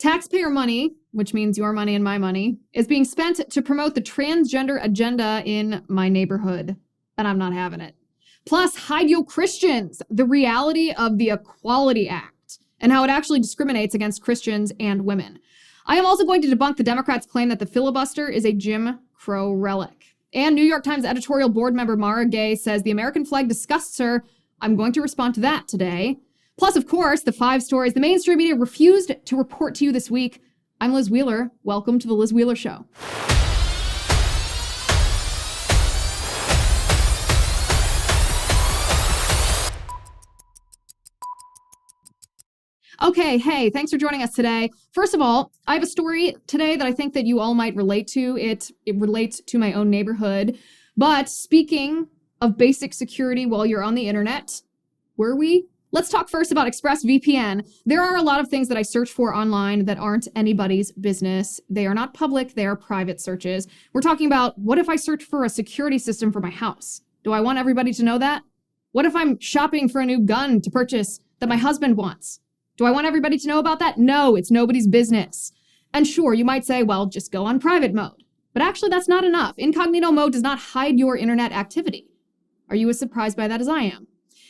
Taxpayer money, which means your money and my money, is being spent to promote the transgender agenda in my neighborhood, and I'm not having it. Plus, hide yo Christians, the reality of the Equality Act, and how it actually discriminates against Christians and women. I am also going to debunk the Democrats' claim that the filibuster is a Jim Crow relic. And New York Times editorial board member Mara Gay says the American flag disgusts her. I'm going to respond to that today. Plus, of course, the 5 stories the mainstream media refused to report to you this week. I'm Liz Wheeler. Welcome to The Liz Wheeler Show. Okay, hey, thanks for joining us today. First of all, I have a story today that I think that you all might relate to. It relates to my own neighborhood. But speaking of basic security while you're on the internet, were we? Let's talk first about ExpressVPN. There are a lot of things that I search for online that aren't anybody's business. They are not public, they are private searches. We're talking about, what if I search for a security system for my house? Do I want everybody to know that? What if I'm shopping for a new gun to purchase that my husband wants? Do I want everybody to know about that? No, it's nobody's business. And sure, you might say, well, just go on private mode. But actually, that's not enough. Incognito mode does not hide your internet activity. Are you as surprised by that as I am?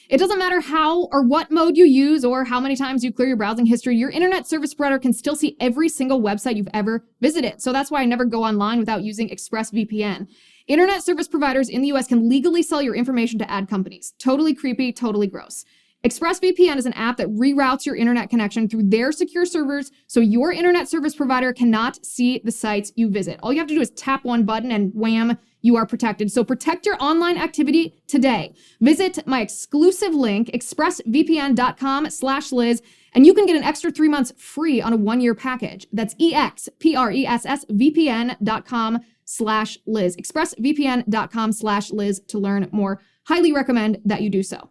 It doesn't matter how or what mode you use or how many times you clear your browsing history, your internet service provider can still see every single website you've ever visited. So that's why I never go online without using ExpressVPN. Internet service providers in the US can legally sell your information to ad companies. Totally creepy, totally gross. ExpressVPN is an app that reroutes your internet connection through their secure servers so your internet service provider cannot see the sites you visit. All you have to do is tap one button and wham, you are protected. So protect your online activity today. Visit my exclusive link, expressvpn.com/Liz, and you can get an extra 3 months free on a 1-year package. That's expressvpn.com/Liz. expressvpn.com/Liz to learn more. Highly recommend that you do so.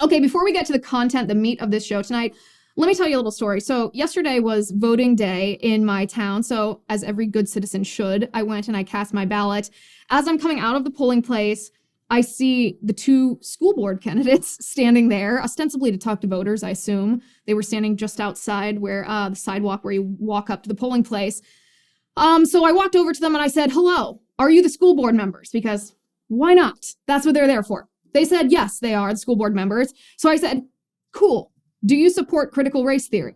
Okay, before we get to the content, the meat of this show tonight, let me tell you a little story. So yesterday was voting day in my town. So as every good citizen should, I went and I cast my ballot. As I'm coming out of the polling place, I see the 2 school board candidates standing there, ostensibly to talk to voters, I assume. They were standing just outside where the sidewalk where you walk up to the polling place. So I walked over to them and I said, hello, are you the school board members? Because why not? That's what they're there for. They said, yes, they are the school board members. So I said, cool. Do you support critical race theory?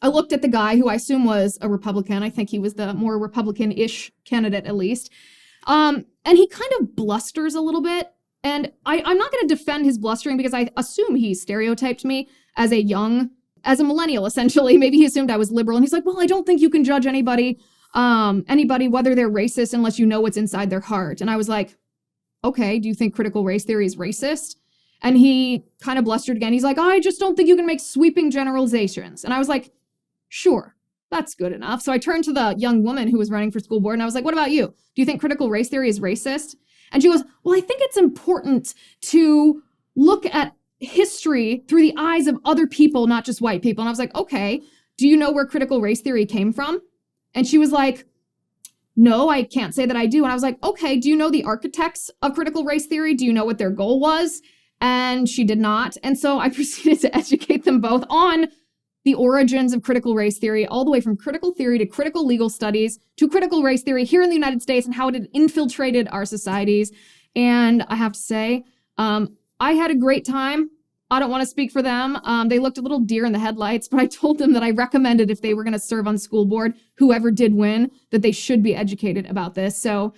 I looked at the guy who I assume was a Republican. I think he was the more Republican-ish candidate, at least. And he kind of blusters a little bit. And I'm not going to defend his blustering because I assume he stereotyped me as a millennial, essentially. Maybe he assumed I was liberal. And he's like, well, I don't think you can judge anybody whether they're racist unless you know what's inside their heart. And I was like, okay, do you think critical race theory is racist? And he kind of blustered again. He's like, I just don't think you can make sweeping generalizations. And I was like, sure, that's good enough. So I turned to the young woman who was running for school board and I was like, what about you? Do you think critical race theory is racist? And she goes, well, I think it's important to look at history through the eyes of other people, not just white people. And I was like, okay, do you know where critical race theory came from? And she was like, no, I can't say that I do. And I was like, okay, do you know the architects of critical race theory? Do you know what their goal was? And she did not. And so I proceeded to educate them both on the origins of critical race theory, all the way from critical theory to critical legal studies to critical race theory here in the United States and how it had infiltrated our societies. And I have to say, I had a great time. I don't want to speak for them. They looked a little deer in the headlights, but I told them that I recommended if they were going to serve on school board, whoever did win, that they should be educated about this. So,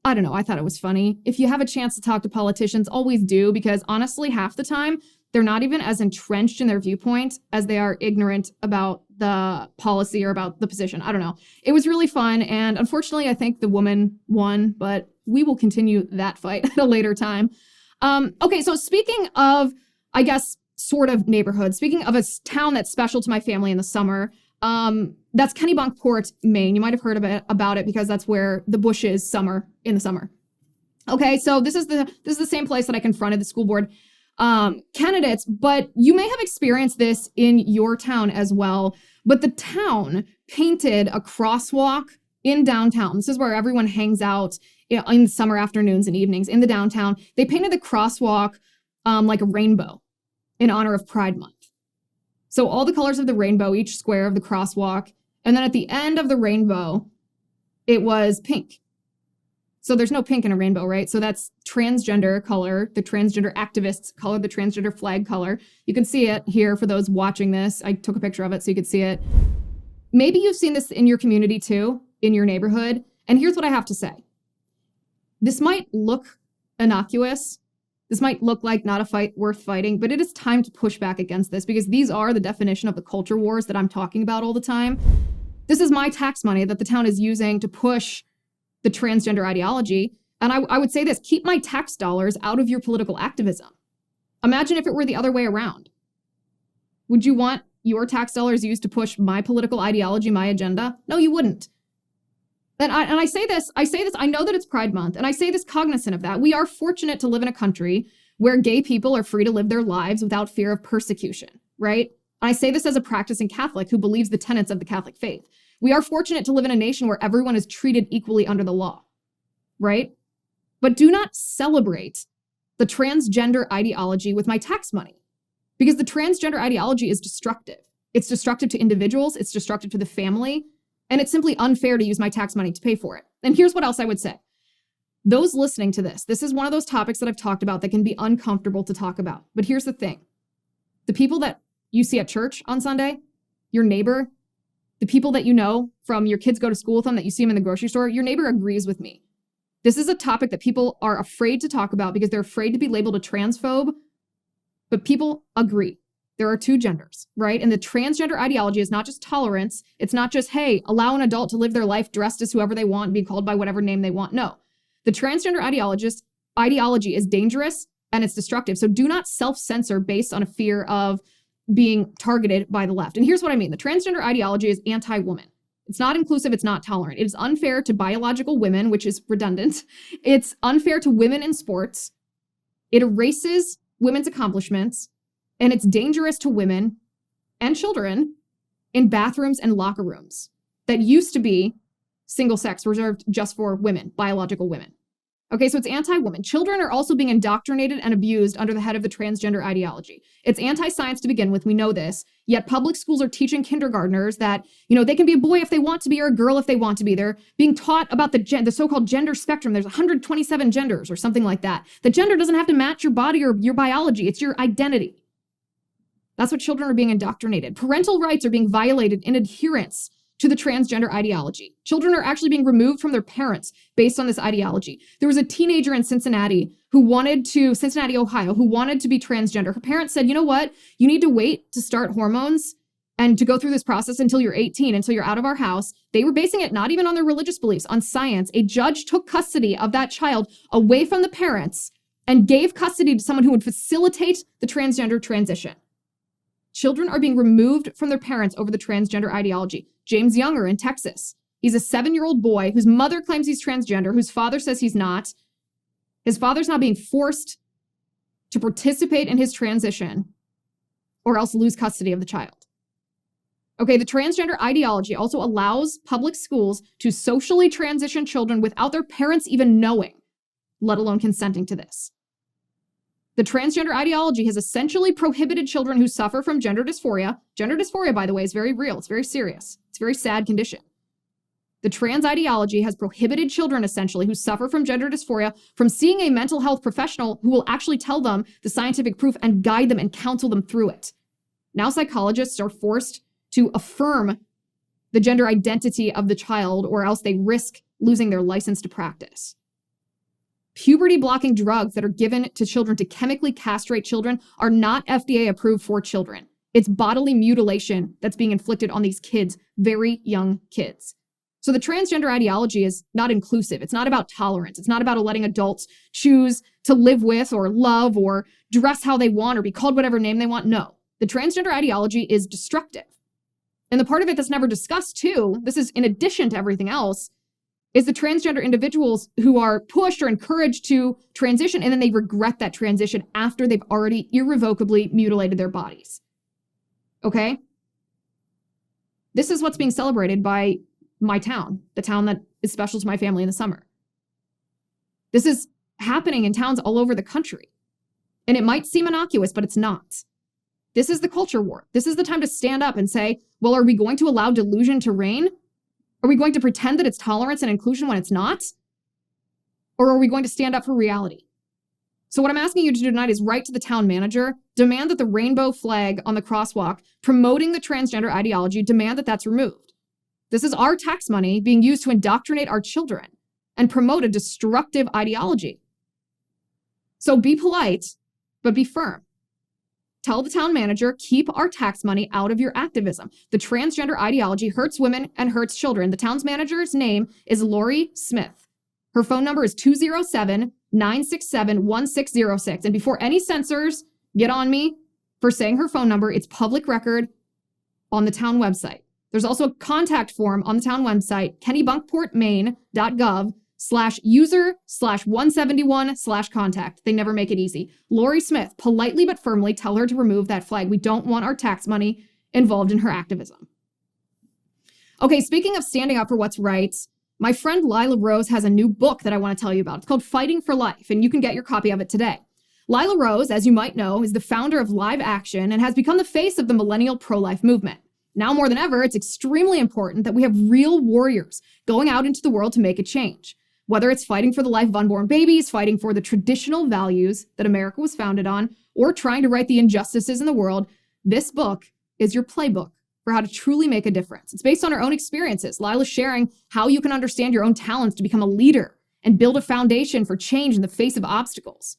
I don't know. I thought it was funny. If you have a chance to talk to politicians, always do, because honestly, half the time, they're not even as entrenched in their viewpoint as they are ignorant about the policy or about the position. I don't know. It was really fun. And unfortunately, I think the woman won, but we will continue that fight at a later time. Okay, so speaking of, I guess, sort of neighborhood, speaking of a town that's special to my family in the summer, that's Kennebunkport, Maine. You might have heard about it because that's where the Bush is in the summer. Okay, so this is the same place that I confronted the school board candidates, but you may have experienced this in your town as well. But the town painted a crosswalk in downtown. This is where everyone hangs out in summer afternoons and evenings in the downtown. They painted the crosswalk like a rainbow in honor of Pride Month. So all the colors of the rainbow, each square of the crosswalk. And then at the end of the rainbow, it was pink. So there's no pink in a rainbow, right? So that's transgender color, the transgender activists color, the transgender flag color. You can see it here for those watching this. I took a picture of it so you could see it. Maybe you've seen this in your community too, in your neighborhood. And here's what I have to say. This might look innocuous. This might look like not a fight worth fighting, but it is time to push back against this because these are the definition of the culture wars that I'm talking about all the time. This is my tax money that the town is using to push the transgender ideology. And I would say this, keep my tax dollars out of your political activism. Imagine if it were the other way around. Would you want your tax dollars used to push my political ideology, my agenda? No, you wouldn't. And I say this, I know that it's Pride Month, and I say this cognizant of that. We are fortunate to live in a country where gay people are free to live their lives without fear of persecution, right? And I say this as a practicing Catholic who believes the tenets of the Catholic faith. We are fortunate to live in a nation where everyone is treated equally under the law, right? But do not celebrate the transgender ideology with my tax money because the transgender ideology is destructive. It's destructive to individuals, it's destructive to the family, and it's simply unfair to use my tax money to pay for it. And here's what else I would say. Those listening to this is one of those topics that I've talked about that can be uncomfortable to talk about. But here's the thing. The people that you see at church on Sunday, your neighbor, the people that you know from your kids go to school with them, that you see them in the grocery store, your neighbor agrees with me. This is a topic that people are afraid to talk about because they're afraid to be labeled a transphobe, but people agree. There are two genders, right? And the transgender ideology is not just tolerance. It's not just, hey, allow an adult to live their life dressed as whoever they want and be called by whatever name they want. No, the transgender ideology is dangerous and it's destructive. So do not self-censor based on a fear of being targeted by the left. And here's what I mean. The transgender ideology is anti-woman. It's not inclusive. It's not tolerant. It is unfair to biological women, which is redundant. It's unfair to women in sports. It erases women's accomplishments, and it's dangerous to women and children in bathrooms and locker rooms that used to be single sex, reserved just for women, biological women. Okay, so it's anti-woman. Children are also being indoctrinated and abused under the head of the transgender ideology. It's anti-science to begin with, we know this, yet public schools are teaching kindergartners that, they can be a boy if they want to be or a girl if they want to be. They're being taught about the so-called gender spectrum. There's 127 genders or something like that. The gender doesn't have to match your body or your biology, it's your identity. That's what children are being indoctrinated. Parental rights are being violated in adherence to the transgender ideology. Children are actually being removed from their parents based on this ideology. There was a teenager in Cincinnati, Ohio, who wanted to be transgender. Her parents said, you know what? You need to wait to start hormones and to go through this process until you're 18, until you're out of our house. They were basing it not even on their religious beliefs, on science. A judge took custody of that child away from the parents and gave custody to someone who would facilitate the transgender transition. Children are being removed from their parents over the transgender ideology. James Younger in Texas. He's a 7-year-old boy whose mother claims he's transgender, whose father says he's not. His father's now being forced to participate in his transition or else lose custody of the child. Okay, the transgender ideology also allows public schools to socially transition children without their parents even knowing, let alone consenting to this. The transgender ideology has essentially prohibited children who suffer from gender dysphoria. Gender dysphoria, by the way, is very real. It's very serious. It's a very sad condition. The trans ideology has prohibited children, essentially, who suffer from gender dysphoria from seeing a mental health professional who will actually tell them the scientific proof and guide them and counsel them through it. Now psychologists are forced to affirm the gender identity of the child, or else they risk losing their license to practice. Puberty-blocking drugs that are given to children to chemically castrate children are not FDA approved for children. It's bodily mutilation that's being inflicted on these kids, very young kids. So the transgender ideology is not inclusive. It's not about tolerance. It's not about letting adults choose to live with or love or dress how they want or be called whatever name they want. No, the transgender ideology is destructive. And the part of it that's never discussed too, this is in addition to everything else, is the transgender individuals who are pushed or encouraged to transition, and then they regret that transition after they've already irrevocably mutilated their bodies. Okay? This is what's being celebrated by my town, the town that is special to my family in the summer. This is happening in towns all over the country. And it might seem innocuous, but it's not. This is the culture war. This is the time to stand up and say, well, are we going to allow delusion to reign? Are we going to pretend that it's tolerance and inclusion when it's not? Or are we going to stand up for reality? So what I'm asking you to do tonight is write to the town manager, demand that the rainbow flag on the crosswalk promoting the transgender ideology, demand that that's removed. This is our tax money being used to indoctrinate our children and promote a destructive ideology. So be polite, but be firm. Tell the town manager, keep our tax money out of your activism. The transgender ideology hurts women and hurts children. The town's manager's name is Lori Smith. Her phone number is 207-967-1606. And before any censors get on me for saying her phone number, it's public record on the town website. There's also a contact form on the town website, kennebunkportmaine.gov/user/171/contact. They never make it easy. Lori Smith, politely but firmly tell her to remove that flag. We don't want our tax money involved in her activism. Okay, speaking of standing up for what's right, my friend Lila Rose has a new book that I want to tell you about. It's called Fighting for Life, and you can get your copy of it today. Lila Rose, as you might know, is the founder of Live Action and has become the face of the millennial pro-life movement. Now more than ever, it's extremely important that we have real warriors going out into the world to make a change. Whether it's fighting for the life of unborn babies, fighting for the traditional values that America was founded on, or trying to right the injustices in the world, this book is your playbook for how to truly make a difference. It's based on her own experiences. Lila's sharing how you can understand your own talents to become a leader and build a foundation for change in the face of obstacles.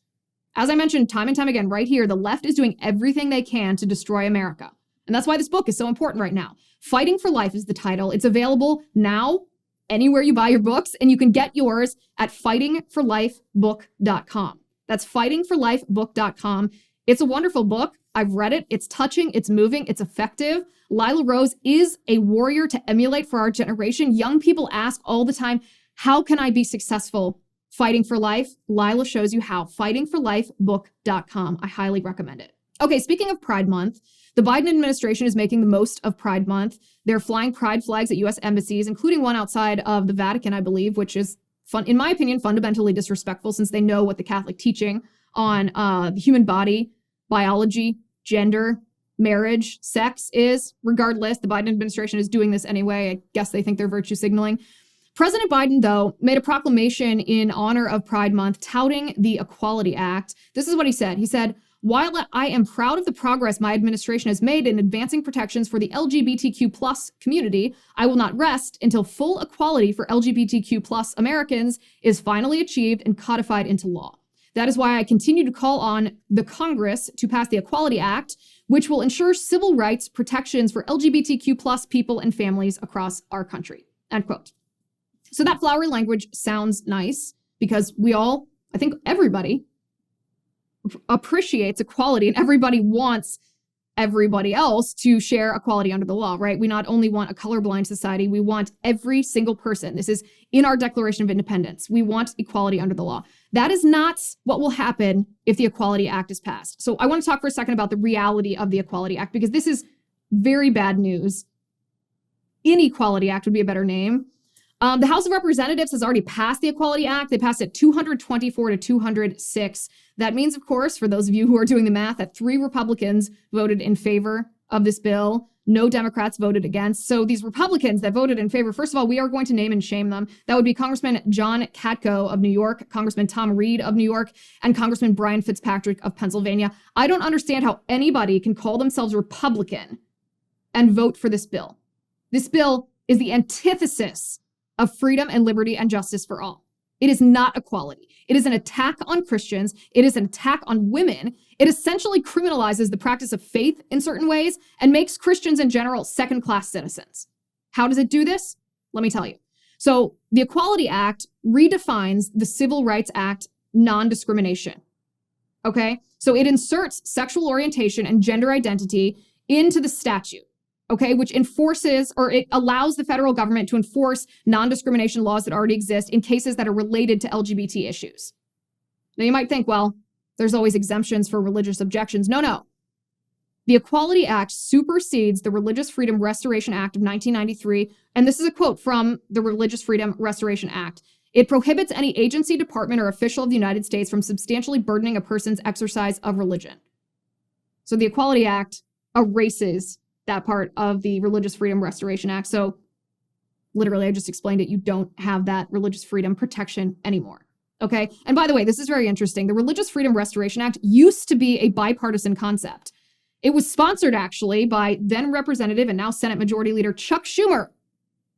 As I mentioned time and time again, right here, the left is doing everything they can to destroy America. And that's why this book is so important right now. Fighting for Life is the title. It's available now anywhere you buy your books, and you can get yours at fightingforlifebook.com. That's fightingforlifebook.com. It's a wonderful book. I've read it. It's touching. It's moving. It's effective. Lila Rose is a warrior to emulate for our generation. Young people ask all the time, how can I be successful fighting for life? Lila shows you how. Fightingforlifebook.com. I highly recommend it. Okay, speaking of Pride Month, the Biden administration is making the most of Pride Month. They're flying pride flags at U.S. embassies, including one outside of the Vatican, I believe, which is, in my opinion, fundamentally disrespectful since they know what the Catholic teaching on the human body, biology, gender, marriage, sex is. Regardless, the Biden administration is doing this anyway. I guess they think they're virtue signaling. President Biden, though, made a proclamation in honor of Pride Month touting the Equality Act. This is what he said. He said, "While I am proud of the progress my administration has made in advancing protections for the LGBTQ plus community, I will not rest until full equality for LGBTQ plus Americans is finally achieved and codified into law. That is why I continue to call on the Congress to pass the Equality Act, which will ensure civil rights protections for LGBTQ plus people and families across our country." End quote. So that flowery language sounds nice because we all, I think everybody, appreciates equality and everybody wants everybody else to share equality under the law, right? We not only want a colorblind society, we want every single person. This is in our Declaration of Independence. We want equality under the law. That is not what will happen if the Equality Act is passed. So I want to talk for a second about the reality of the Equality Act because this is very bad news. Inequality Act would be a better name. The House of Representatives has already passed the Equality Act. They passed it 224 to 206. That means, of course, for those of you who are doing the math, that 3 Republicans voted in favor of this bill. No Democrats voted against. So these Republicans that voted in favor, first of all, we are going to name and shame them. That would be Congressman John Katko of New York, Congressman Tom Reed of New York, and Congressman Brian Fitzpatrick of Pennsylvania. I don't understand how anybody can call themselves Republican and vote for this bill. This bill is the antithesis of freedom and liberty and justice for all. It is not equality. It is an attack on Christians. It is an attack on women. It essentially criminalizes the practice of faith in certain ways and makes Christians in general second-class citizens. How does it do this? Let me tell you. So the Equality Act redefines the Civil Rights Act non-discrimination. Okay? So it inserts sexual orientation and gender identity into the statute. Okay, which enforces, or it allows the federal government to enforce non-discrimination laws that already exist in cases that are related to LGBT issues. Now you might think, well, there's always exemptions for religious objections. No. The Equality Act supersedes the Religious Freedom Restoration Act of 1993, and this is a quote from the Religious Freedom Restoration Act. It prohibits any agency, department, or official of the United States from substantially burdening a person's exercise of religion. So the Equality Act erases that part of the Religious Freedom Restoration Act. So literally, I just explained it. You don't have that religious freedom protection anymore. Okay. And by the way, this is very interesting. The Religious Freedom Restoration Act used to be a bipartisan concept. It was sponsored actually by then Representative and now Senate Majority Leader Chuck Schumer.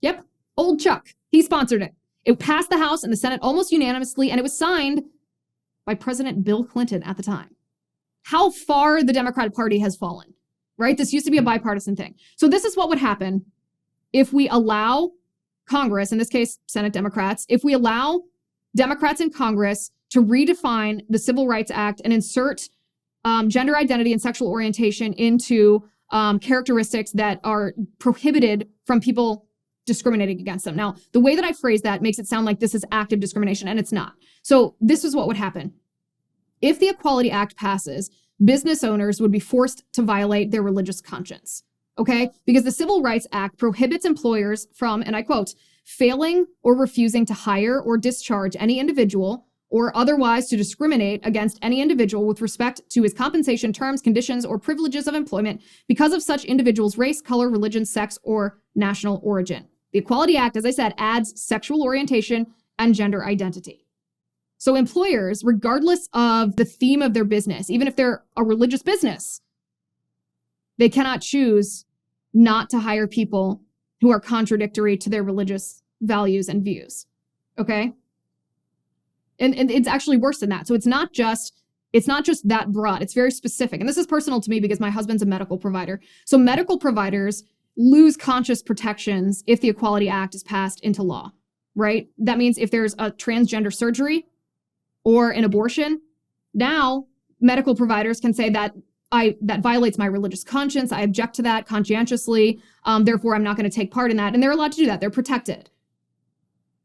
Yep. Old Chuck. He sponsored it. It passed the House and the Senate almost unanimously, and it was signed by President Bill Clinton at the time. How far the Democratic Party has fallen, right? This used to be a bipartisan thing. So this is what would happen if we allow Congress, in this case, Senate Democrats, if we allow Democrats in Congress to redefine the Civil Rights Act and insert gender identity and sexual orientation into characteristics that are prohibited from people discriminating against them. Now, the way that I phrase that makes it sound like this is active discrimination, and it's not. So this is what would happen. If the Equality Act passes, business owners would be forced to violate their religious conscience, okay? Because the Civil Rights Act prohibits employers from, and I quote, failing or refusing to hire or discharge any individual or otherwise to discriminate against any individual with respect to his compensation terms, conditions, or privileges of employment because of such individual's race, color, religion, sex, or national origin. The Equality Act, as I said, adds sexual orientation and gender identity. So employers, regardless of the theme of their business, even if they're a religious business, they cannot choose not to hire people who are contradictory to their religious values and views, okay? And it's actually worse than that. So it's not just that broad. It's very specific. And this is personal to me because my husband's a medical provider. So medical providers lose conscious protections if the Equality Act is passed into law, right? That means if there's a transgender surgery or an abortion, now medical providers can say that that violates my religious conscience. I object to that conscientiously. Therefore, I'm not going to take part in that. And they're allowed to do that. They're protected.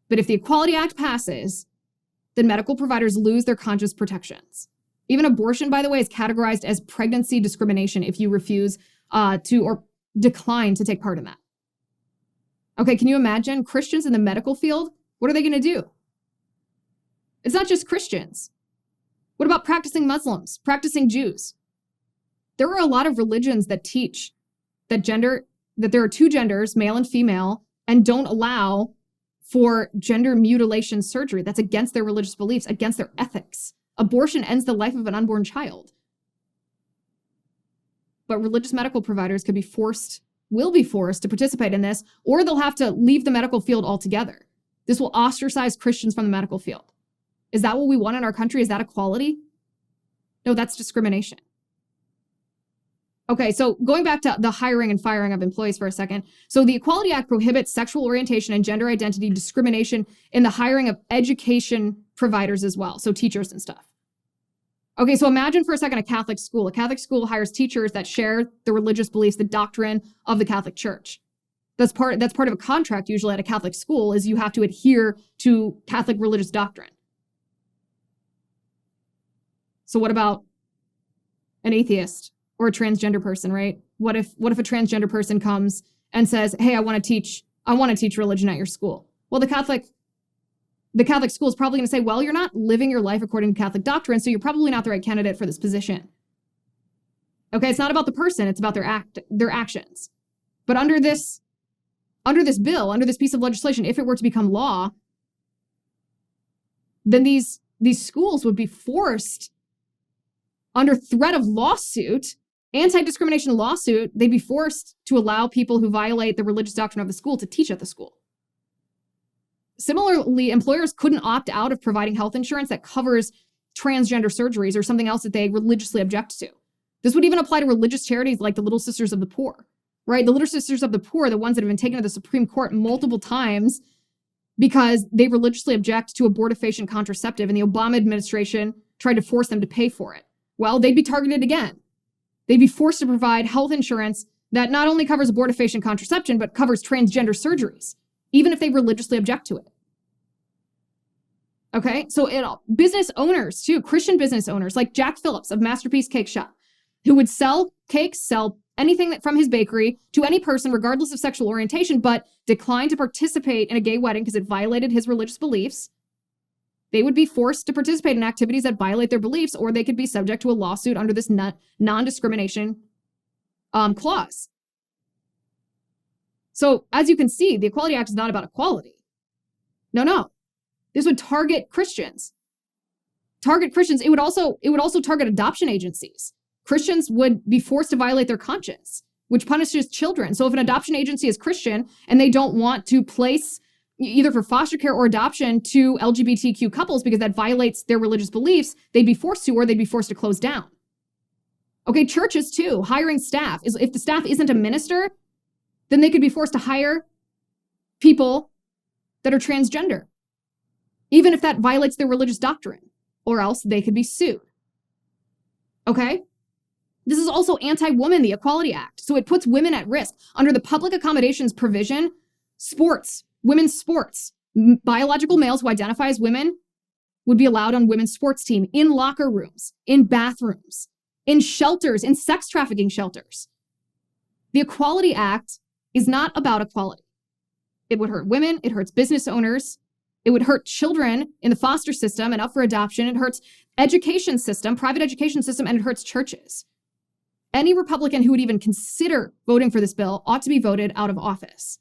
But if the Equality Act passes, then medical providers lose their conscious protections. Even abortion, by the way, is categorized as pregnancy discrimination if you refuse to or decline to take part in that. Okay, can you imagine Christians in the medical field? What are they going to do? It's not just Christians. What about practicing Muslims, practicing Jews? There are a lot of religions that teach that there are two genders, male and female, and don't allow for gender mutilation surgery. That's against their religious beliefs, against their ethics. Abortion ends the life of an unborn child. But religious medical providers will be forced to participate in this, or they'll have to leave the medical field altogether. This will ostracize Christians from the medical field. Is that what we want in our country? Is that equality? No, that's discrimination. Okay, so going back to the hiring and firing of employees for a second. So the Equality Act prohibits sexual orientation and gender identity discrimination in the hiring of education providers as well, so teachers and stuff. Okay, so imagine for a second a Catholic school. A Catholic school hires teachers that share the religious beliefs, the doctrine of the Catholic Church. That's part of a contract usually at a Catholic school, is you have to adhere to Catholic religious doctrine. So what about an atheist or a transgender person, right? What if a transgender person comes and says, "Hey, I want to teach religion at your school." Well, the Catholic school is probably going to say, "Well, you're not living your life according to Catholic doctrine, so you're probably not the right candidate for this position." Okay, it's not about the person, it's about their actions. But under this bill, under this piece of legislation, if it were to become law, then these schools would be forced, under threat of lawsuit, anti-discrimination lawsuit, they'd be forced to allow people who violate the religious doctrine of the school to teach at the school. Similarly, employers couldn't opt out of providing health insurance that covers transgender surgeries or something else that they religiously object to. This would even apply to religious charities like the Little Sisters of the Poor, right? The Little Sisters of the Poor are the ones that have been taken to the Supreme Court multiple times because they religiously object to abortifacient contraceptive, and the Obama administration tried to force them to pay for it. Well, they'd be targeted again. They'd be forced to provide health insurance that not only covers abortifacient contraception, but covers transgender surgeries, even if they religiously object to it. Okay, so business owners too, Christian business owners like Jack Phillips of Masterpiece Cake Shop, who would sell cakes, sell anything from his bakery to any person regardless of sexual orientation, but declined to participate in a gay wedding because it violated his religious beliefs. They would be forced to participate in activities that violate their beliefs, or they could be subject to a lawsuit under this non-discrimination clause. So as you can see, the Equality Act is not about equality. No. This would target Christians. It would also target adoption agencies. Christians would be forced to violate their conscience, which punishes children. So if an adoption agency is Christian and they don't want to place either for foster care or adoption to LGBTQ couples because that violates their religious beliefs, they'd be forced to, or they'd be forced to close down. Okay, churches too, hiring staff. If the staff isn't a minister, then they could be forced to hire people that are transgender, even if that violates their religious doctrine, or else they could be sued. Okay? This is also anti-woman, the Equality Act. So it puts women at risk. Under the public accommodations provision, women's sports, biological males who identify as women would be allowed on women's sports team, in locker rooms, in bathrooms, in shelters, in sex trafficking shelters. The Equality Act is not about equality. It would hurt women, it hurts business owners, it would hurt children in the foster system and up for adoption, it hurts education system, private education system, and it hurts churches. Any Republican who would even consider voting for this bill ought to be voted out of office.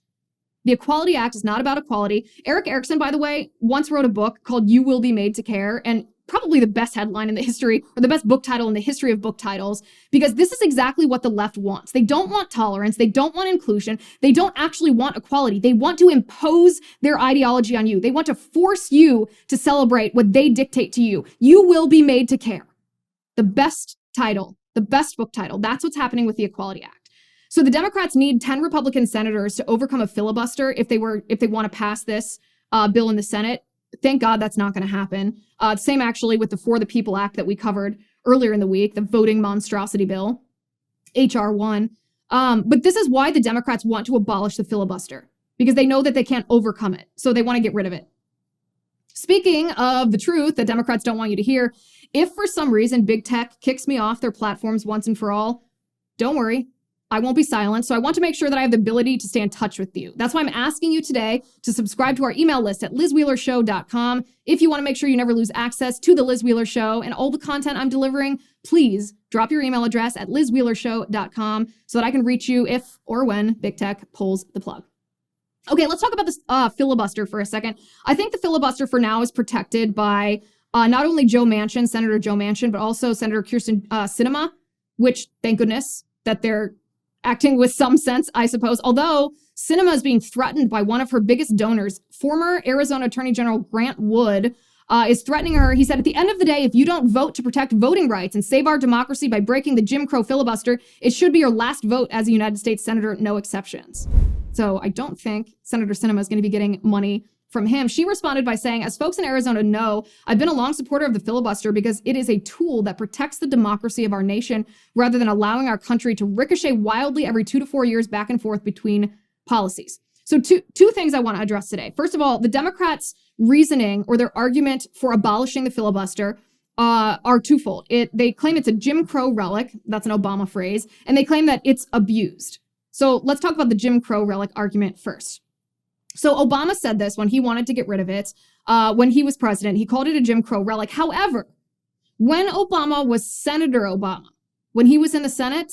The Equality Act is not about equality. Eric Erickson, by the way, once wrote a book called You Will Be Made to Care, and probably the best headline in the history, or the best book title in the history of book titles, because this is exactly what the left wants. They don't want tolerance. They don't want inclusion. They don't actually want equality. They want to impose their ideology on you. They want to force you to celebrate what they dictate to you. You will be made to care. The best title, the best book title. That's what's happening with the Equality Act. So the Democrats need 10 Republican senators to overcome a filibuster if they want to pass this bill in the Senate. Thank God that's not going to happen. Same actually with the For the People Act that we covered earlier in the week, the voting monstrosity bill, H.R. 1. But this is why the Democrats want to abolish the filibuster, because they know that they can't overcome it. So they want to get rid of it. Speaking of the truth that Democrats don't want you to hear, if for some reason big tech kicks me off their platforms once and for all, don't worry. I won't be silent, so I want to make sure that I have the ability to stay in touch with you. That's why I'm asking you today to subscribe to our email list at lizwheelershow.com. If you want to make sure you never lose access to The Liz Wheeler Show and all the content I'm delivering, please drop your email address at lizwheelershow.com so that I can reach you if or when big tech pulls the plug. Okay, let's talk about this filibuster for a second. I think the filibuster for now is protected by not only Senator Joe Manchin, but also Senator Kyrsten Sinema, which, thank goodness, that they're acting with some sense, I suppose. Although Sinema is being threatened by one of her biggest donors, former Arizona Attorney General Grant Wood, is threatening her. He said, at the end of the day, if you don't vote to protect voting rights and save our democracy by breaking the Jim Crow filibuster, it should be your last vote as a United States Senator, no exceptions. So I don't think Senator Sinema is going to be getting money from him. She responded by saying, as folks in Arizona know, I've been a long supporter of the filibuster because it is a tool that protects the democracy of our nation rather than allowing our country to ricochet wildly every 2 to 4 years back and forth between policies. So two things I want to address today. First of all, the Democrats' reasoning or their argument for abolishing the filibuster are twofold. They claim it's a Jim Crow relic. That's an Obama phrase. And they claim that it's abused. So let's talk about the Jim Crow relic argument first. So Obama said this when he wanted to get rid of it. When he was president, he called it a Jim Crow relic. However, when Obama was Senator Obama, when he was in the Senate,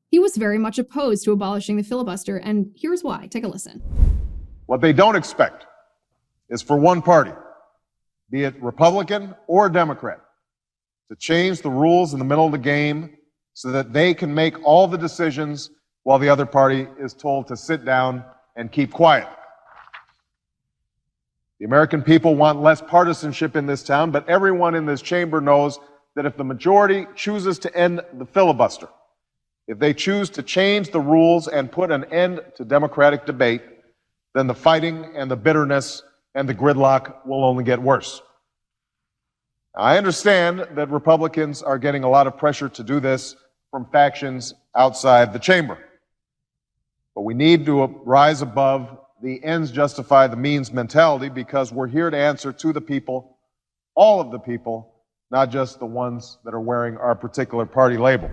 he was very much opposed to abolishing the filibuster. And here's why. Take a listen. What they don't expect is for one party, be it Republican or Democrat, to change the rules in the middle of the game so that they can make all the decisions while the other party is told to sit down and keep quiet. The American people want less partisanship in this town, but everyone in this chamber knows that if the majority chooses to end the filibuster, if they choose to change the rules and put an end to democratic debate, then the fighting and the bitterness and the gridlock will only get worse. I understand that Republicans are getting a lot of pressure to do this from factions outside the chamber. But we need to rise above the ends justify the means mentality, because we're here to answer to the people, all of the people, not just the ones that are wearing our particular party label.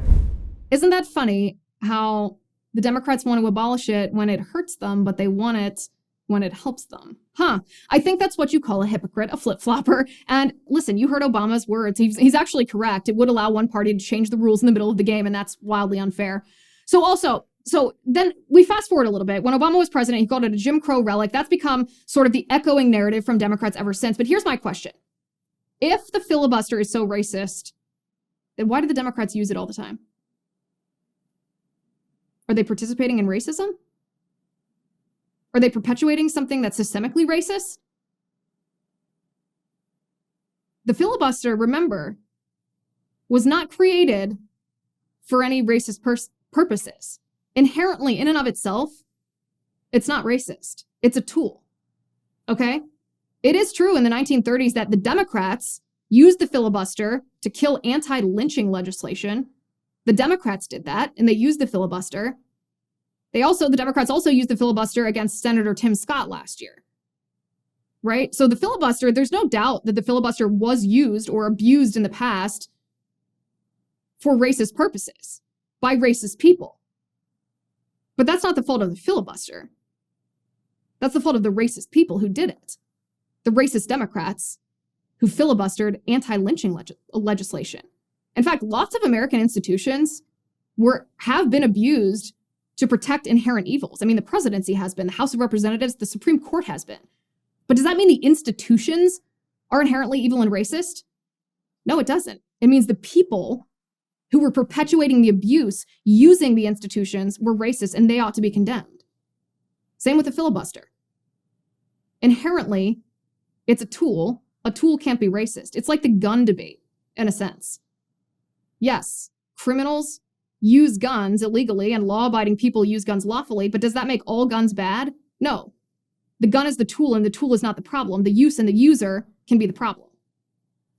Isn't that funny how the Democrats want to abolish it when it hurts them, but they want it when it helps them. I think that's what you call a hypocrite, a flip-flopper. And listen, you heard Obama's words. He's actually correct. It would allow one party to change the rules in the middle of the game, and that's wildly unfair. So then we fast forward a little bit. When Obama was president, he called it a Jim Crow relic. That's become sort of the echoing narrative from Democrats ever since. But here's my question. If the filibuster is so racist, then why do the Democrats use it all the time? Are they participating in racism? Are they perpetuating something that's systemically racist? The filibuster, remember, was not created for any racist purposes. Inherently, in and of itself, it's not racist. It's a tool, okay? It is true in the 1930s that the Democrats used the filibuster to kill anti-lynching legislation. The Democrats did that, and they used the filibuster. The Democrats also used the filibuster against Senator Tim Scott last year, right? So the filibuster, there's no doubt that the filibuster was used or abused in the past for racist purposes by racist people. But that's not the fault of the filibuster. That's the fault of the racist people who did it. The racist Democrats who filibustered anti-lynching legislation. In fact, lots of American institutions have been abused to protect inherent evils. I mean, the presidency has been, the House of Representatives, the Supreme Court has been. But does that mean the institutions are inherently evil and racist? No, it doesn't. It means the people who were perpetuating the abuse using the institutions were racist, and they ought to be condemned. Same with the filibuster. Inherently, it's a tool. A tool can't be racist. It's like the gun debate, in a sense. Yes, criminals use guns illegally and law-abiding people use guns lawfully, but does that make all guns bad? No. The gun is the tool, and the tool is not the problem. The use and the user can be the problem.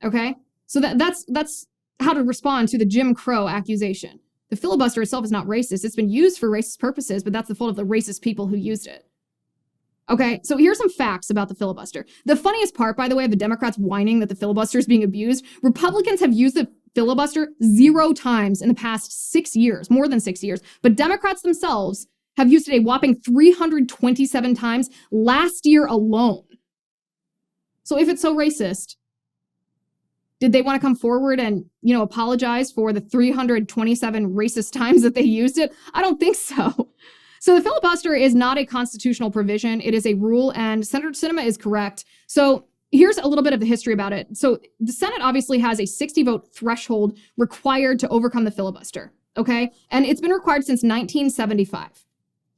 Okay? So that's how to respond to the Jim Crow accusation. The filibuster itself is not racist. It's been used for racist purposes, but that's the fault of the racist people who used it. Okay, so here's some facts about the filibuster. The funniest part, by the way, of the Democrats whining that the filibuster is being abused, Republicans have used the filibuster 0 times in the past 6 years, more than 6 years. But Democrats themselves have used it a whopping 327 times last year alone. So if it's so racist, did they want to come forward and, apologize for the 327 racist times that they used it? I don't think so. So the filibuster is not a constitutional provision. It is a rule, and Senator Sinema is correct. So here's a little bit of the history about it. So the Senate obviously has a 60-vote threshold required to overcome the filibuster, okay? And it's been required since 1975.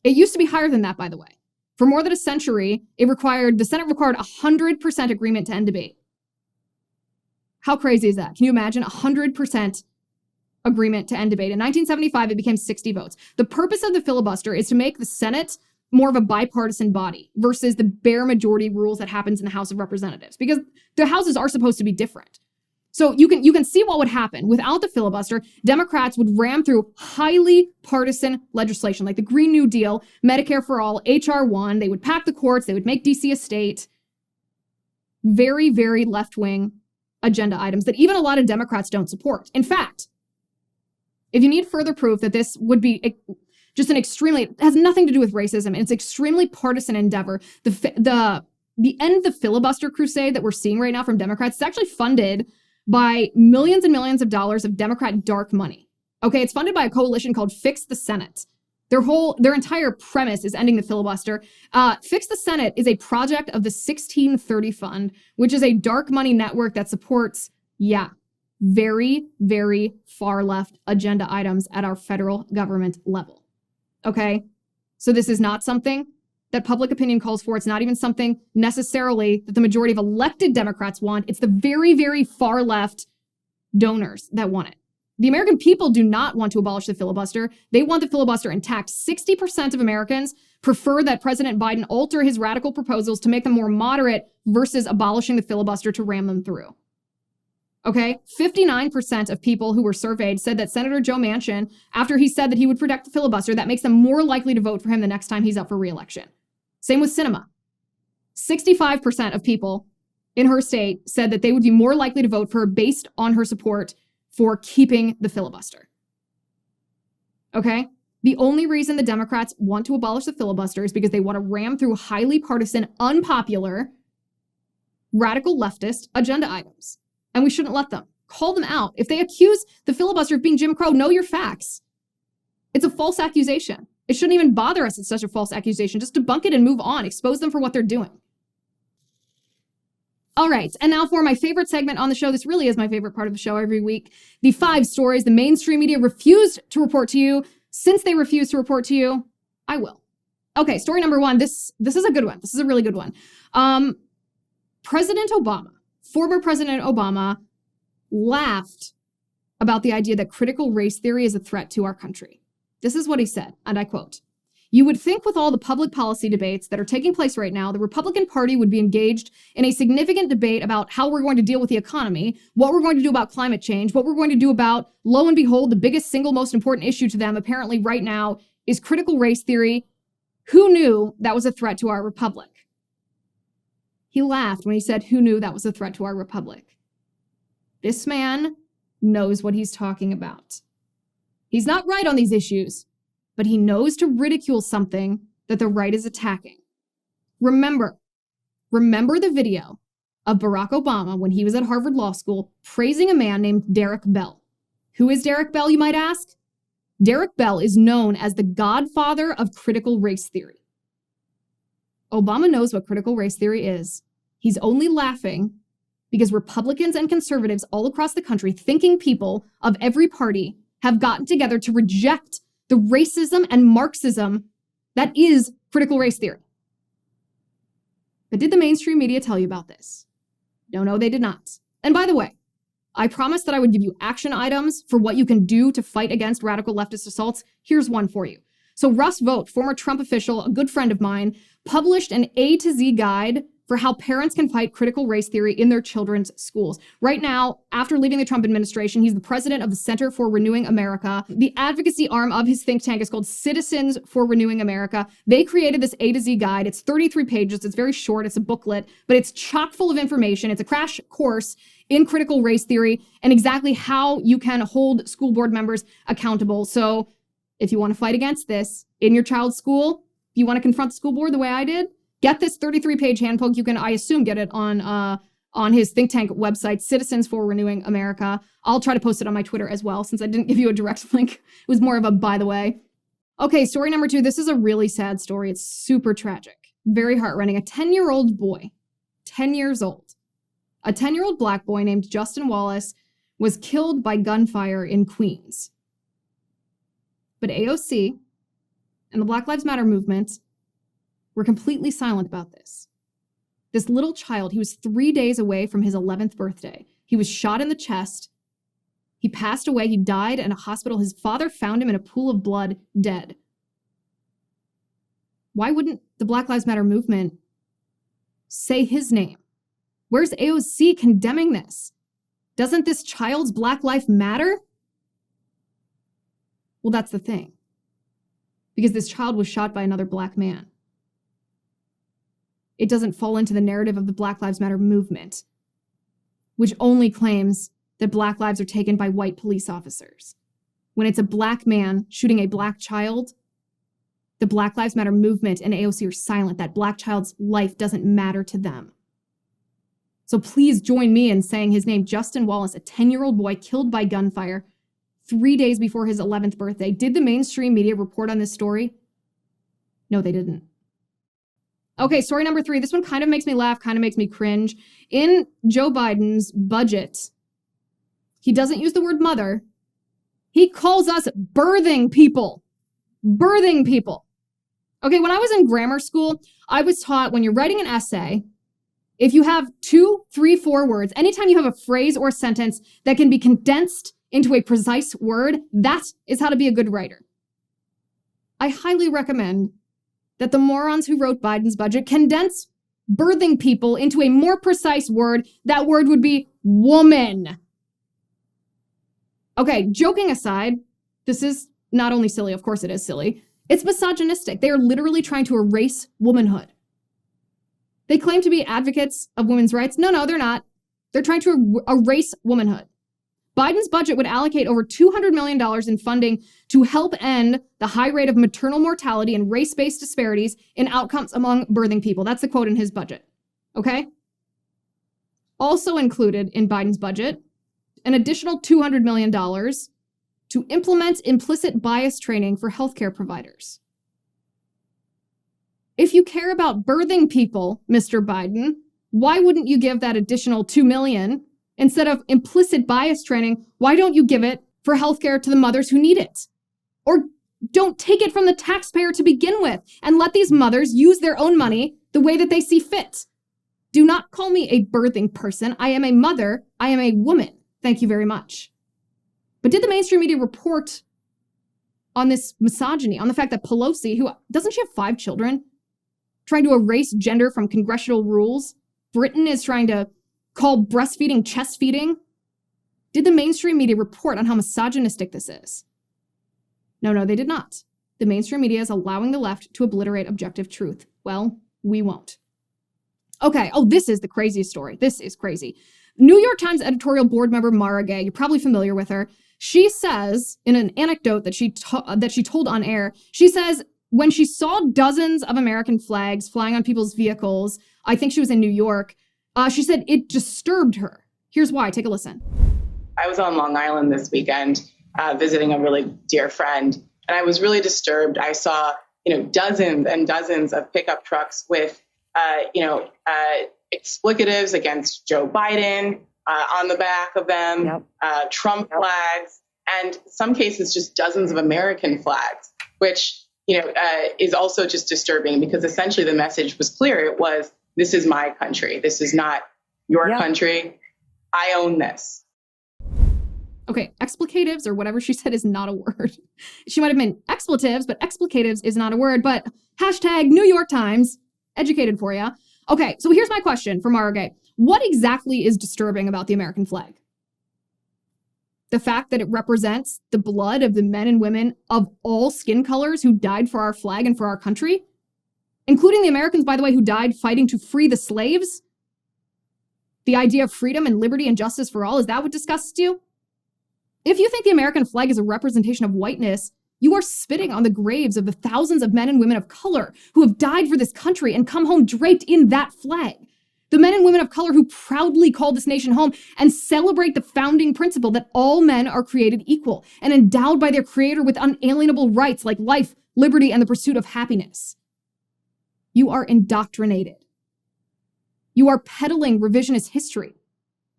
It used to be higher than that, by the way. For more than a century, the Senate required 100% agreement to end debate. How crazy is that? Can you imagine 100% agreement to end debate? In 1975, it became 60 votes. The purpose of the filibuster is to make the Senate more of a bipartisan body versus the bare majority rules that happens in the House of Representatives, because the houses are supposed to be different. So you can see what would happen. Without the filibuster, Democrats would ram through highly partisan legislation like the Green New Deal, Medicare for All, H.R. 1. They would pack the courts. They would make D.C. a state. Very, very left-wing agenda items that even a lot of Democrats don't support. In fact, if you need further proof that this would be just it has nothing to do with racism, and it's extremely partisan endeavor, the end of the filibuster crusade that we're seeing right now from Democrats is actually funded by millions and millions of dollars of Democrat dark money. Okay, it's funded by a coalition called Fix the Senate. Their entire premise is ending the filibuster. Fix the Senate is a project of the 1630 Fund, which is a dark money network that supports, very, very far left agenda items at our federal government level. Okay, so this is not something that public opinion calls for. It's not even something necessarily that the majority of elected Democrats want. It's the very, very far left donors that want it. The American people do not want to abolish the filibuster. They want the filibuster intact. 60% of Americans prefer that President Biden alter his radical proposals to make them more moderate versus abolishing the filibuster to ram them through. Okay, 59% of people who were surveyed said that Senator Joe Manchin, after he said that he would protect the filibuster, that makes them more likely to vote for him the next time he's up for re-election. Same with Sinema. 65% of people in her state said that they would be more likely to vote for her based on her support for keeping the filibuster. Okay? The only reason the Democrats want to abolish the filibuster is because they want to ram through highly partisan, unpopular, radical leftist agenda items. And we shouldn't let them. Call them out. If they accuse the filibuster of being Jim Crow, know your facts. It's a false accusation. It shouldn't even bother us. It's such a false accusation. Just debunk it and move on. Expose them for what they're doing. All right, and now for my favorite segment on the show. This really is my favorite part of the show every week. The 5 stories the mainstream media refused to report to you. Since they refused to report to you, I will. Okay, story number 1. This is a good one. This is a really good one. President Obama, former President Obama, laughed about the idea that critical race theory is a threat to our country. This is what he said, and I quote, "You would think with all the public policy debates that are taking place right now, the Republican Party would be engaged in a significant debate about how we're going to deal with the economy, what we're going to do about climate change, what we're going to do about, lo and behold, the biggest single most important issue to them apparently right now is critical race theory. Who knew that was a threat to our republic?" He laughed when he said, "Who knew that was a threat to our republic?" This man knows what he's talking about. He's not right on these issues, but he knows to ridicule something that the right is attacking. Remember the video of Barack Obama when he was at Harvard Law School praising a man named Derek Bell. Who is Derek Bell, you might ask? Derek Bell is known as the godfather of critical race theory. Obama knows what critical race theory is. He's only laughing because Republicans and conservatives all across the country, thinking people of every party, have gotten together to reject the racism and Marxism that is critical race theory. But did the mainstream media tell you about this? No, they did not. And by the way, I promised that I would give you action items for what you can do to fight against radical leftist assaults. Here's one for you. So Russ Vought, former Trump official, a good friend of mine, published an A to Z guide for how parents can fight critical race theory in their children's schools. Right now, after leaving the Trump administration, he's the president of the Center for Renewing America. The advocacy arm of his think tank is called Citizens for Renewing America. They created this A to Z guide. It's 33 pages. It's very short. It's a booklet, but it's chock full of information. It's a crash course in critical race theory and exactly how you can hold school board members accountable. So if you want to fight against this in your child's school, if you want to confront the school board the way I did, get this 33-page handbook. You can, I assume, get it on his think tank website, Citizens for Renewing America. I'll try to post it on my Twitter as well, since I didn't give you a direct link. It was more of a by the way. Okay, story number 2. This is a really sad story. It's super tragic, very heartrending. A 10-year-old boy, 10 years old, a 10-year-old black boy named Justin Wallace was killed by gunfire in Queens. But AOC and the Black Lives Matter movement were completely silent about this. This little child, he was 3 days away from his 11th birthday. He was shot in the chest. He passed away. He died in a hospital. His father found him in a pool of blood, dead. Why wouldn't the Black Lives Matter movement say his name? Where's AOC condemning this? Doesn't this child's black life matter? Well, that's the thing. Because this child was shot by another black man. It doesn't fall into the narrative of the Black Lives Matter movement, which only claims that black lives are taken by white police officers. When it's a black man shooting a black child, the Black Lives Matter movement and AOC are silent. That black child's life doesn't matter to them. So please join me in saying his name, Justin Wallace, a 10-year-old boy killed by gunfire 3 days before his 11th birthday. Did the mainstream media report on this story? No, they didn't. Okay, story number 3. This one kind of makes me laugh, kind of makes me cringe. In Joe Biden's budget, he doesn't use the word mother. He calls us birthing people. Birthing people. Okay, when I was in grammar school, I was taught when you're writing an essay, if you have 2, 3, 4 words, anytime you have a phrase or a sentence that can be condensed into a precise word, that is how to be a good writer. I highly recommend that the morons who wrote Biden's budget condense birthing people into a more precise word. That word would be woman. Okay, joking aside, this is not only silly, of course it is silly, it's misogynistic. They are literally trying to erase womanhood. They claim to be advocates of women's rights. No, they're not. They're trying to erase womanhood. Biden's budget would allocate over $200 million in funding to help end the high rate of maternal mortality and race-based disparities in outcomes among birthing people. That's the quote in his budget, okay? Also included in Biden's budget, an additional $200 million to implement implicit bias training for healthcare providers. If you care about birthing people, Mr. Biden, why wouldn't you give that additional $2 million instead of implicit bias training? Why don't you give it for healthcare to the mothers who need it? Or don't take it from the taxpayer to begin with and let these mothers use their own money the way that they see fit. Do not call me a birthing person. I am a mother. I am a woman. Thank you very much. But did the mainstream media report on this misogyny, on the fact that Pelosi, who doesn't she have 5 children, trying to erase gender from congressional rules? Britain is trying to call breastfeeding chest feeding. Did the mainstream media report on how misogynistic this is? No, they did not. The mainstream media is allowing the left to obliterate objective truth. Well, we won't. Okay, this is the craziest story. This is crazy. New York Times editorial board member Mara Gay, you're probably familiar with her. She says, in an anecdote that she told on air, she says, when she saw dozens of American flags flying on people's vehicles, I think she was in New York, she said it disturbed her. Here's why. Take a listen. I was on Long Island this weekend visiting a really dear friend, and I was really disturbed. I saw, dozens and dozens of pickup trucks with, explicatives against Joe Biden on the back of them, Trump flags, and some cases just dozens of American flags, which is also just disturbing because essentially the message was clear. It was, this is my country. This is not your country. I own this. Okay, explicatives or whatever she said is not a word. She might have meant expletives, but explicatives is not a word. But hashtag New York Times, educated for you. Okay, so here's my question for Mara Gay. What exactly is disturbing about the American flag? The fact that it represents the blood of the men and women of all skin colors who died for our flag and for our country, including the Americans, by the way, who died fighting to free the slaves? The idea of freedom and liberty and justice for all, is that what disgusts you? If you think the American flag is a representation of whiteness, you are spitting on the graves of the thousands of men and women of color who have died for this country and come home draped in that flag. The men and women of color who proudly call this nation home and celebrate the founding principle that all men are created equal and endowed by their creator with unalienable rights like life, liberty, and the pursuit of happiness. You are indoctrinated. You are peddling revisionist history.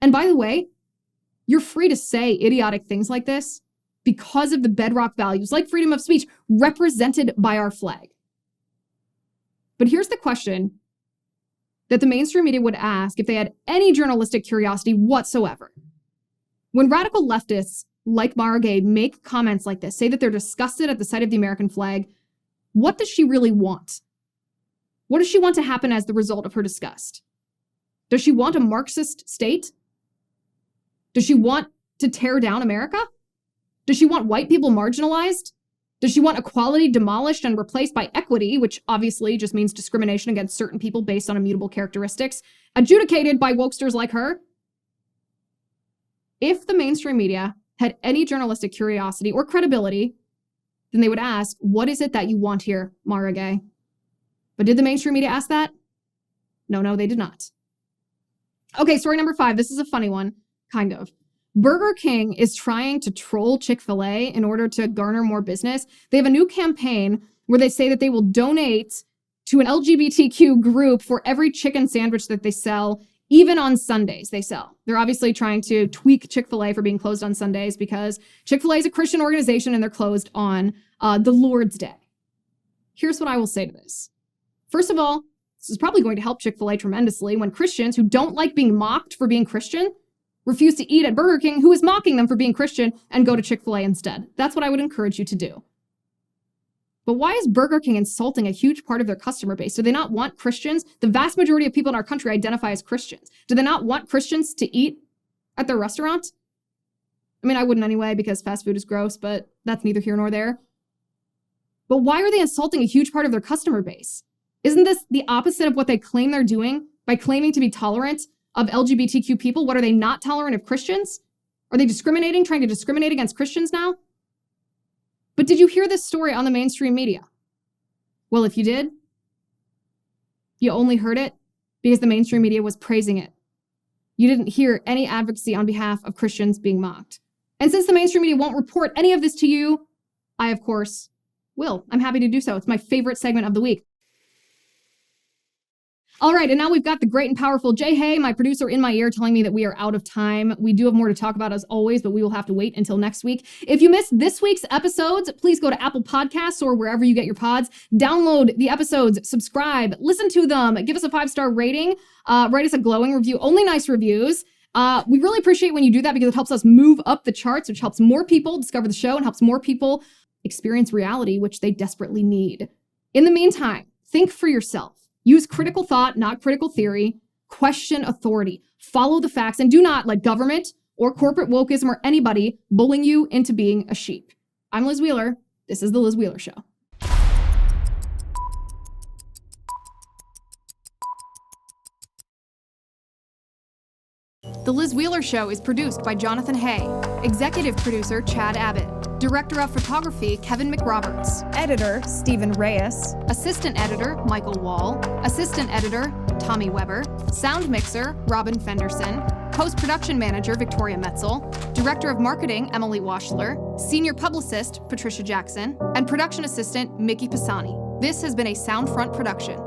And by the way, you're free to say idiotic things like this because of the bedrock values like freedom of speech represented by our flag. But here's the question that the mainstream media would ask if they had any journalistic curiosity whatsoever. When radical leftists like Mara Gay make comments like this, say that they're disgusted at the sight of the American flag, what does she really want? What does she want to happen as the result of her disgust? Does she want a Marxist state? Does she want to tear down America? Does she want white people marginalized? Does she want equality demolished and replaced by equity, which obviously just means discrimination against certain people based on immutable characteristics, adjudicated by wokesters like her? If the mainstream media had any journalistic curiosity or credibility, then they would ask, what is it that you want here, Mara Gay? But did the mainstream media ask that? No, they did not. Okay, story number 5. This is a funny one, kind of. Burger King is trying to troll Chick-fil-A in order to garner more business. They have a new campaign where they say that they will donate to an LGBTQ group for every chicken sandwich that they sell, even on Sundays they sell. They're obviously trying to tweak Chick-fil-A for being closed on Sundays because Chick-fil-A is a Christian organization and they're closed on the Lord's Day. Here's what I will say to this. First of all, this is probably going to help Chick-fil-A tremendously when Christians who don't like being mocked for being Christian refuse to eat at Burger King, who is mocking them for being Christian, and go to Chick-fil-A instead. That's what I would encourage you to do. But why is Burger King insulting a huge part of their customer base? Do they not want Christians? The vast majority of people in our country identify as Christians. Do they not want Christians to eat at their restaurant? I mean, I wouldn't anyway because fast food is gross, but that's neither here nor there. But why are they insulting a huge part of their customer base? Isn't this the opposite of what they claim they're doing by claiming to be tolerant of LGBTQ people? What, are they not tolerant of Christians? Are they discriminating, trying to discriminate against Christians now? But did you hear this story on the mainstream media? Well, if you did, you only heard it because the mainstream media was praising it. You didn't hear any advocacy on behalf of Christians being mocked. And since the mainstream media won't report any of this to you, I, of course, will. I'm happy to do so. It's my favorite segment of the week. All right, and now we've got the great and powerful Jay Hay, my producer, in my ear telling me that we are out of time. We do have more to talk about as always, but we will have to wait until next week. If you missed this week's episodes, please go to Apple Podcasts or wherever you get your pods. Download the episodes, subscribe, listen to them, give us a 5-star rating, write us a glowing review, only nice reviews. We really appreciate when you do that because it helps us move up the charts, which helps more people discover the show and helps more people experience reality, which they desperately need. In the meantime, think for yourself. Use critical thought, not critical theory. Question authority. Follow the facts and do not let government or corporate wokeism or anybody bullying you into being a sheep. I'm Liz Wheeler. This is The Liz Wheeler Show. The Liz Wheeler Show is produced by Jonathan Hay, executive producer Chad Abbott, director of photography Kevin McRoberts, editor Stephen Reyes, assistant editor Michael Wall, assistant editor Tommy Weber, sound mixer Robin Fenderson, post-production manager Victoria Metzel, director of marketing Emily Washler, senior publicist Patricia Jackson, and production assistant Mickey Pisani. This has been a Soundfront production.